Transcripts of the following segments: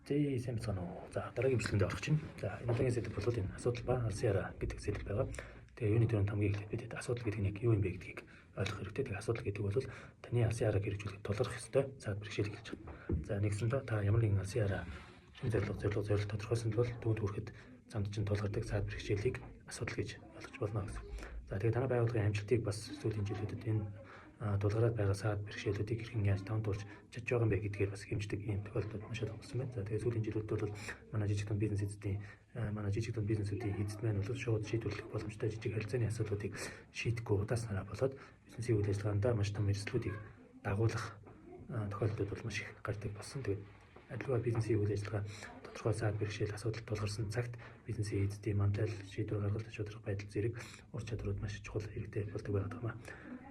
Зээ сайн бацгаана уу. За дараагийн бичлэгэнд орох чинь. За энэ удаагийн сэдв бол энэ асуудал ба алсын араа гэдэг сэдв байгаа. Тэгээ юуны төрөнд хамгийн эхлээд бид асуудал гэдэг нь яг юу юм бэ гэдгийг ойлгох хэрэгтэй. Тэгээ асуудал гэдэг бол таны алсын арааг хэрэгжүүлэхэд тулгарх ёстой цаг бэрхшээл гэж байна. За нэгсэндээ та ямар нэгэн алсын араа шинэ зорилго тодорхойсон бол түүнд хүрэхэд замд чинь тулгардаг цаг бэрхшээлийг асуудал гэж ойлгож болно гэсэн. За тэгээ танай байгууллагын амжилтыг бас сүүлийн жилүүдэд энэ тулгараад байгаа саад бэрхшээлүүдийг хэрхэн яаж тавтуулж чадж байгаа юм бэ гэдгээр бас хэмждэг ийм тохиолдол маш их болсон байна. За тэгээ сүүлийн жилүүдэд бол манай жижиг дунд бизнесүүдийн эзэд маань бол шууд шийдвэрлэх боломжтой жижиг харилцааны асуудлуудыг шийдэхгүй удааснараа болоод бизнесийн үйл ажиллагаанд маш том эрсдлүүдийг дагуулах тохиолдлууд бол маш их гардаг болсон. Тэгээд аливаа бизнесийн үйл ажиллагаа тодорхой саад бэрхшээл асуудал тулгарсан цагт бизнесийн эзэдийн манлайл шийдвэр гаргалт шударга байдал зэрэг ур чадварууд маш чухал хэрэгтэй болдог байгаа юм.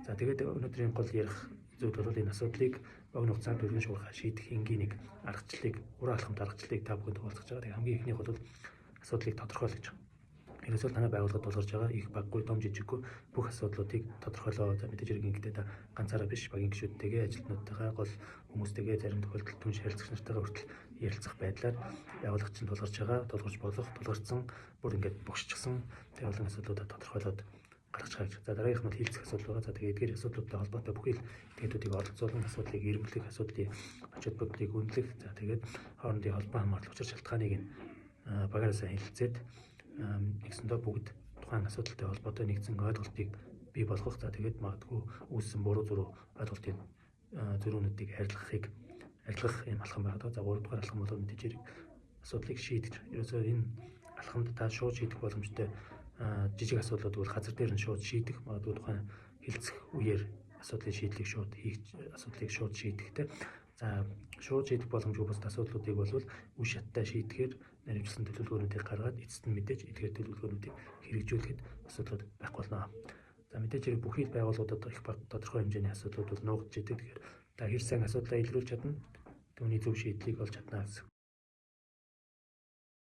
За тэгээд өнөөдрийн гол ярих зүйл бол энэ асуудлыг богино хугацаанд өргөн шуурхай шийдэх энгийн нэг аргачлалыг, уран алхамд аргачлалыг та бүхэнд хуваалцах байгаа. Тэгээд хамгийн эхнийх бол асуудлыг тодорхойлох гэж. Ерөөсөө танай байгууллагад тулгарч байгаа их баггүй том жижиггүй бүх асуудлуудыг тодорхойлоо. За мэдээж хэрэг ингэхдээ та ганцаараа биш багийн гишүүдтэйгээ, ажилтнуудтайгаа, гол хүмүүстэйгээ зарим тохиолдолд түн харилцагч нартайгаа хүртэл ярилцах байдлаар байгууллагч нь тулгарч болох, тулгарсан бүр ингээд богшчихсан тэр олон асуудлуудаа тодорхойлоод гаргаж байгаа гэж. За дараагийнх нь хилцэх асуудал байгаа. За тэгээд эдгээр асуудлуудтай холбоотой бүхий л этгээдүүдийг оролцуулан асуудлыг эргүүлэх, асуудлын ач холбогдлыг үнэлэх. За тэгээд хоорондын холбоо хамгаалалт учир шалтгааныг нь багаараасаа хэлэлцээд нэгсэндээ бүгд тухайн асуудалтай холбоотой нэгдсэн ойлголтыг бий болгох. За тэгээд магадгүй үүссэн буруу зуруу ойлголтын зөрүүнүүдийг арилгах юм алхам байгаа. За 3 дугаар алхам бол мэдээж хэрэг асуудлыг шийдэж. Ерөөсөө энэ алхамд та шууд шийдэх боломжтой жижиг асуудлууд бол газар дээр нь шууд шийдэх, магадгүй тухайн хилцэх үеэр асуудлын шийдлийг шууд шийдэхтэй. За шууд шийдэх боломжгүй бус асуудлуудыг бол үе шаттай шийдэхээр наривчлсан төлөвлөгөөнүүдийг гаргаад эцэст нь мэдээж эдгээр төлөвлөгөөнүүдийг хэрэгжүүлэхэд асуудлууд байхгүй болно. За мэдээж хэрэг бүхий байгууллагуудад их баг тодорхой хэмжээний асуудлууд бол нуугдж идэг. Тэгэхээр та хэр сайн асуудлаа илрүүлж чадна, түүний зөв шийдлийг олж чадна гэсэн.